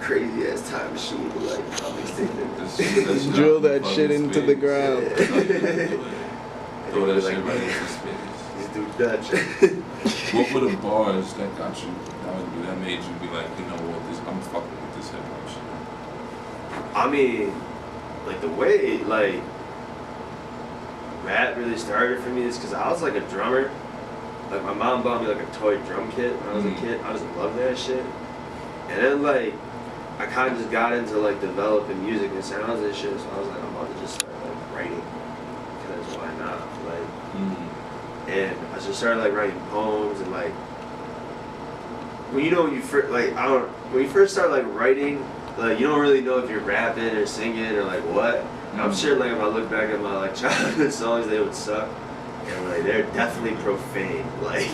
crazy ass time machine to like probably stick Just drill that shit into the ground. Throw that shit right into space. Just do Dutch. What were the bars that got you, that made you be like, you know what, I'm fucking with this hip hop shit? I mean, like the way like rap really started for me is because I was like a drummer. Like my mom bought me like a toy drum kit when I was a kid. I just loved that shit. And then like I kind of just got into like developing music and sounds and shit. So I was like, I'm about to just start like writing because why not? Like, and I just started like writing poems and like when you first like when you first start like writing, like you don't really know if you're rapping or singing or like what. And I'm sure like if I look back at my like childhood songs, they would suck. And like they're definitely profane, like,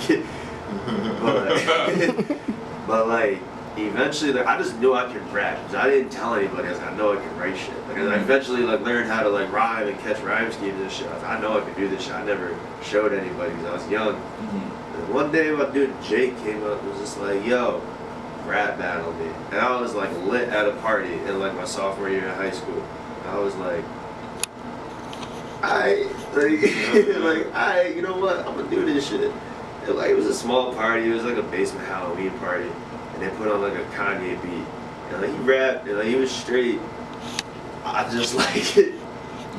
but like eventually, like I just knew I could rap. Cause I didn't tell anybody. I was like, I know I can write shit. Like I eventually like learned how to like rhyme and catch rhyme schemes and shit. I was like, I know I could do this shit. I never showed anybody because I was young. And one day my dude Jake came up and was just like, yo, rap battle me. And I was like lit at a party in like my sophomore year in high school. And I was like, you know what? I'm gonna do this shit. And like it was a small party. It was like a basement Halloween party, and they put on like a Kanye beat. And like he rapped, and like he was straight. I just like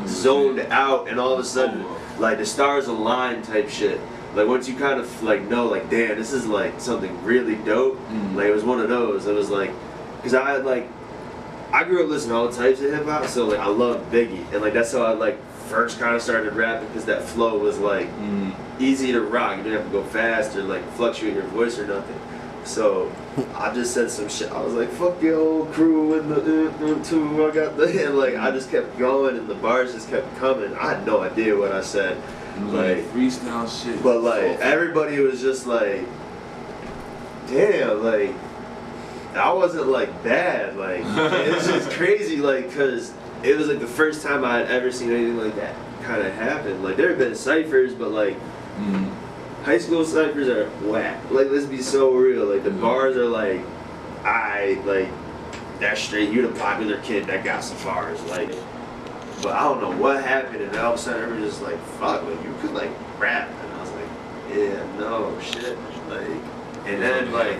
zoned out, and all of a sudden, like the stars aligned type shit. Like once you kind of like know, like damn, this is like something really dope. Like it was one of those. It was like, cause I grew up listening to all types of hip hop, so like I loved Biggie, and like that's how I like first kind of started rapping because that flow was like easy to rock. You didn't have to go fast or like fluctuate your voice or nothing. So I just said some shit. I was like, "Fuck your old crew and the two." I got the and like I just kept going and the bars just kept coming. I had no idea what I said. Like freestyle shit. But like everybody was just like, "Damn!" Like that wasn't like bad. Like it's just crazy. Like because it was like the first time I had ever seen anything like that kind of happen. Like there have been ciphers, but like high school ciphers are whack. Like let's be so real. Like the bars are like, like that's straight. You the popular kid that got some bars. Like, but I don't know what happened, and all of a sudden everyone was just like, fuck, like you could like rap, and I was like, yeah, no shit, like, and then like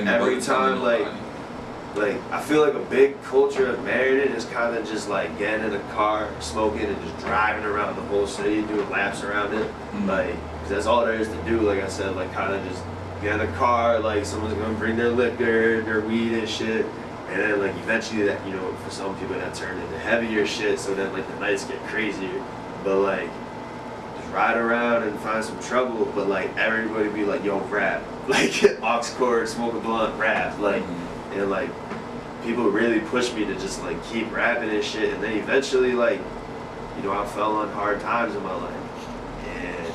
every time like I feel like a big culture of married is kind of just like getting in a car, smoking, and just driving around the whole city, doing laps around it. Like, cause that's all there is to do. Like I said, like kind of just get in a car, like someone's gonna bring their liquor, their weed and shit. And then like eventually that, you know, for some people that turned into heavier shit. So then like the nights get crazier. But like, just ride around and find some trouble. But like everybody be like, yo, rap. Like aux cord, smoke a blunt, rap. Like, and like people really pushed me to just like keep rapping and shit, and then eventually like, you know, I fell on hard times in my life, and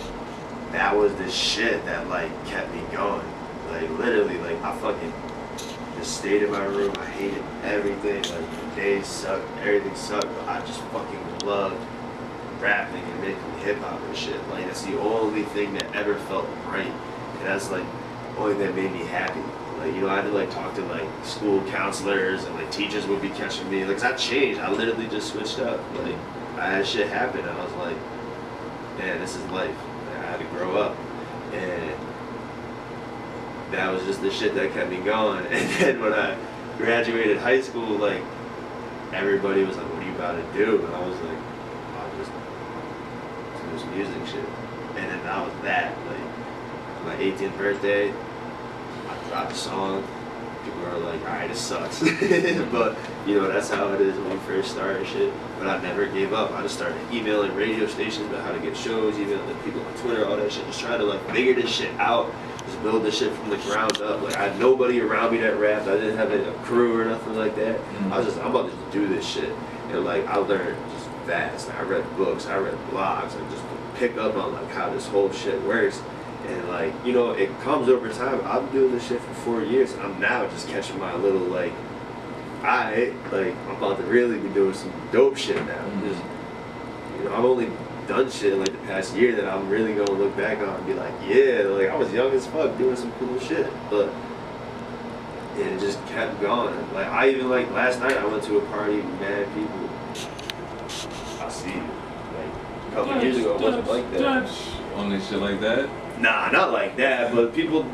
that was the shit that like kept me going. Like literally, like I fucking just stayed in my room. I hated everything. Like the days sucked, everything sucked, but I just fucking loved rapping and making hip hop and shit. Like that's the only thing that ever felt right, and that's like the only thing that made me happy. Like, you know, I had to like talk to like school counselors and like teachers would be catching me. Like, 'cause I changed. I literally just switched up. Like, I had shit happen and I was like, man, this is life. Like, I had to grow up. And that was just the shit that kept me going. And then when I graduated high school, like, everybody was like, what are you about to do? And I was like, I'll just do this music shit. And then that was that. Like, my 18th birthday, I dropped a song. People are like, alright, it sucks. But, you know, that's how it is when you first start and shit. But I never gave up. I just started emailing radio stations about how to get shows, emailing people on Twitter, all that shit. Just trying to, like, figure this shit out. Just build this shit from the ground up. Like, I had nobody around me that rapped. I didn't have a crew or nothing like that. I was just, I'm about to just do this shit. And, like, I learned just fast. Like, I read books, I read blogs, and just pick up on, like, how this whole shit works. And like, you know, it comes over time. I've been doing this shit for 4 years, and I'm now just catching my little like, like I'm about to really be doing some dope shit now. Just, you know, I've only done shit in like the past year that I'm really gonna look back on and be like, yeah, like I was young as fuck doing some cool shit. But And it just kept going. Like I even like last night I went to a party with mad people. I see you. Like a couple years ago it wasn't like that. Only shit like that? Nah, not like that, but people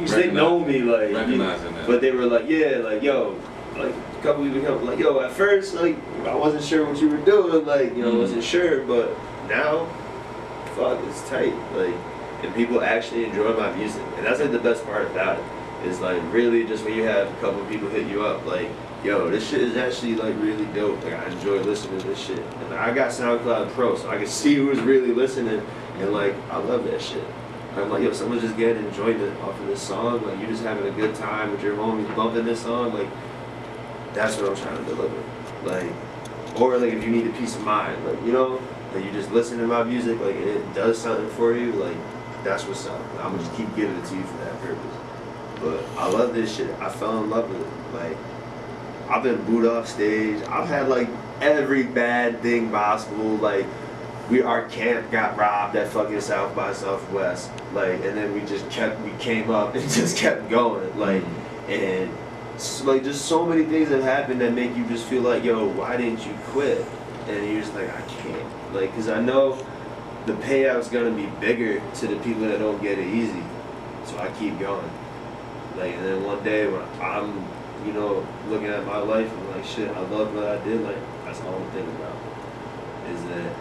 they know me like recognizing that. but they were like, yeah, like yo, like a couple weeks ago, like yo, at first like I wasn't sure what you were doing, like, you know, wasn't sure, but now fuck, it's tight. Like, and people actually enjoy my music. And that's like the best part about it. Is like really just when you have a couple of people hit you up like, yo, this shit is actually like really dope. Like I enjoy listening to this shit. And I got SoundCloud Pro, so I can see who's really listening. And like I love that shit. I'm like, yo, someone's just getting enjoyment off of this song. Like you just having a good time with your homies bumping this song. Like that's what I'm trying to deliver. Like, or like if you need a peace of mind, like, you know, like you just listen to my music, like and it does something for you. Like that's what's up. I'm gonna just keep giving it to you for that purpose. But I love this shit. I fell in love with it. Like, I've been booed off stage. I've had like every bad thing possible. Like, our camp got robbed at fucking South by Southwest. Like, and then we came up and just kept going. Like, and like just so many things have happened that make you just feel like, yo, why didn't you quit? And you're just like, I can't. Like, cause I know the payout's gonna be bigger to the people that don't get it easy. So I keep going. Like, and then one day when I'm, you know, looking at my life and like, shit, I love what I did. Like, that's all I'm thinking about. Is that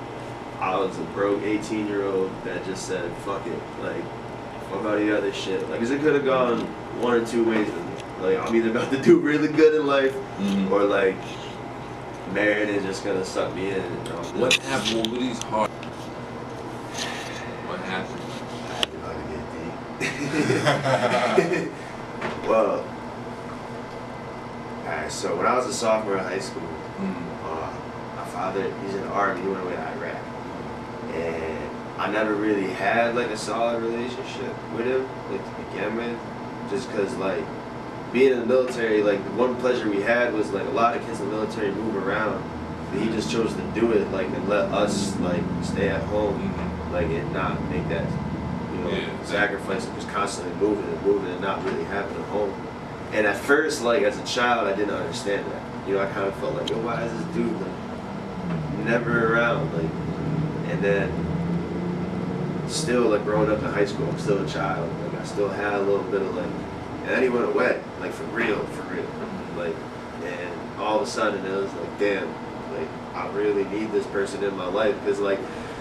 I was a broke 18-year-old that just said, fuck it. Like, fuck all the other shit. Like, 'cause it could have gone one or two ways with me. Like, I'm either about to do really good in life or like, married is just gonna suck me in. And what happened with these hard? What happened? Well, alright, so when I was a sophomore in high school, my father, he's in the army, he went away to Iraq. And I never really had like a solid relationship with him, like to begin with, just cause like being in the military, like the one pleasure we had was like a lot of kids in the military move around, but he just chose to do it like and let us like stay at home, like and not make that, you know, sacrifice of just constantly moving and not really having a home. And at first, like as a child, I didn't understand that. You know, I kind of felt like, yo, why is this dude like never around? Like, and then still like growing up in high school, I'm still a child. Like I still had a little bit of like, and then he went away, like for real. Like, and all of a sudden it was like, damn, like I really need this person in my life because like,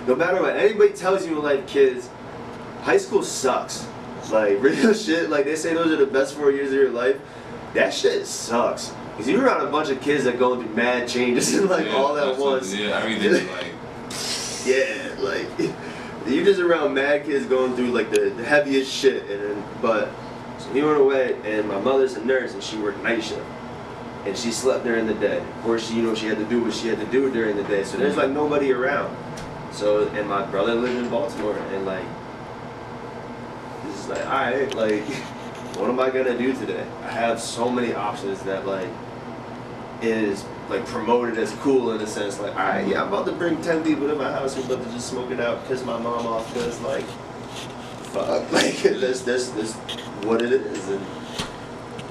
no matter what anybody tells you in life, kids, high school sucks. Like real shit. Like they say those are the best 4 years of your life. That shit sucks. Cause you're around a bunch of kids that go through mad changes and like all at once. Yeah, everything like. Yeah, like you're just around mad kids going through like the heaviest shit, and then so he went away, and my mother's a nurse, and she worked night shift, and she slept during the day. Of course, she she had to do what she had to do during the day. So there's like nobody around. So and my brother lived in Baltimore, and like this is like, all right, like what am I gonna do today? I have so many options that like is like promoted as cool in a sense, like, all right, yeah, I'm about to bring 10 people to my house and about to just smoke it out, piss my mom off, because like, fuck, like that's what it is, and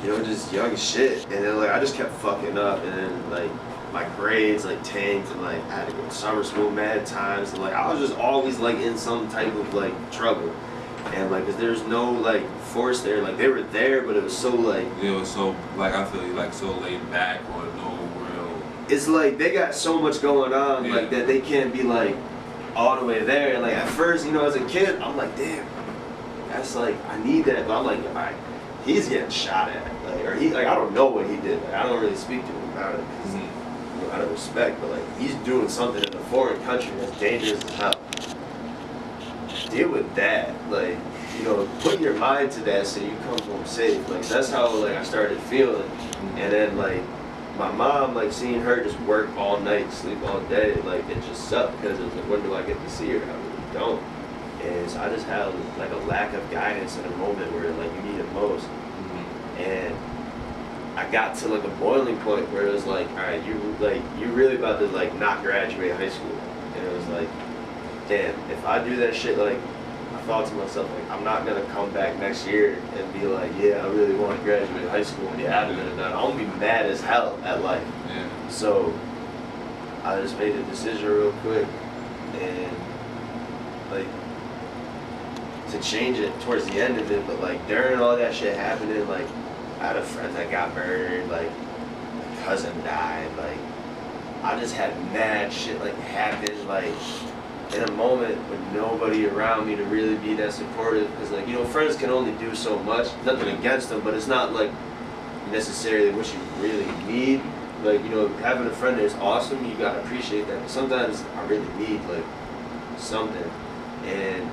you know, just young as shit, and then like I just kept fucking up, and then like my grades like tanked, and like I had to go to summer school mad times, and like I was just always like in some type of like trouble, and like 'cause there's no like force there, like they were there, but it was so like, it was so like I feel like so laid back or no real. It's like they got so much going on, like that they can't be like all the way there. And like at first, you know, as a kid, I'm like, damn, that's like I need that, but I'm like, all right, he's getting shot at, like, or he like I don't know what he did. Like, I don't really speak to him about it because you know, out of respect, but like he's doing something in a foreign country that's dangerous as hell. Deal with that, like. You know, put your mind to that so you come home safe. Like that's how like I started feeling. And then like my mom, like seeing her just work all night, sleep all day, like it just sucked because it was like, when do I get to see her? I really don't. And so I just had like a lack of guidance in a moment where like you need it most. And I got to like a boiling point where it was like, all right, you're really about to like not graduate high school. And it was like, damn, if I do that shit like I thought to myself, like, I'm not gonna come back next year and be like, yeah, I really want to graduate high school and be adamant about it. I'm gonna be mad as hell at life. Yeah. So I just made a decision real quick and like to change it towards the end of it, but like during all that shit happening, like I had a friend that got murdered, like my cousin died, like I just had mad shit like happen, like in a moment with nobody around me to really be that supportive, because like, you know, friends can only do so much, nothing against them, but it's not like necessarily what you really need. Like, you know, having a friend is awesome, you gotta appreciate that, but sometimes I really need like something. And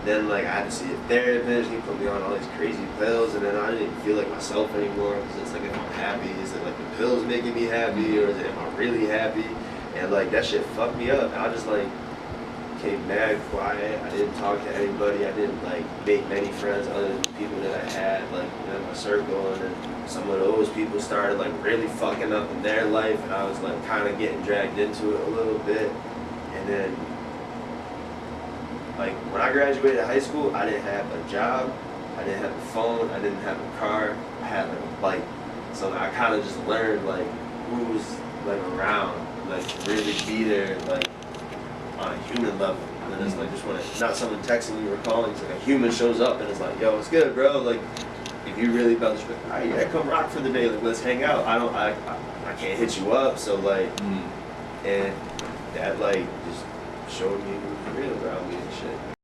then like I had to see a therapist, he put me on all these crazy pills, and then I didn't even feel like myself anymore, because it's like, if I'm happy, is it like the pills making me happy, or is it, am I really happy? And like that shit fucked me up, and I just like became mad quiet. I didn't talk to anybody. I didn't like make many friends other than the people that I had like in my circle, and then some of those people started like really fucking up in their life, and I was like kind of getting dragged into it a little bit. And then like when I graduated high school, I didn't have a job, I didn't have a phone, I didn't have a car, I had like a bike. So I kind of just learned like who's like around, like to really be there like on a human level. And then it's like just when it's not someone texting you or calling, it's like a human shows up and it's like, yo, it's good, bro. Like if you really about to, all right, yeah, come rock for the day, like let's hang out. I can't hit you up, so like, and that like just showed me who's real around me and shit.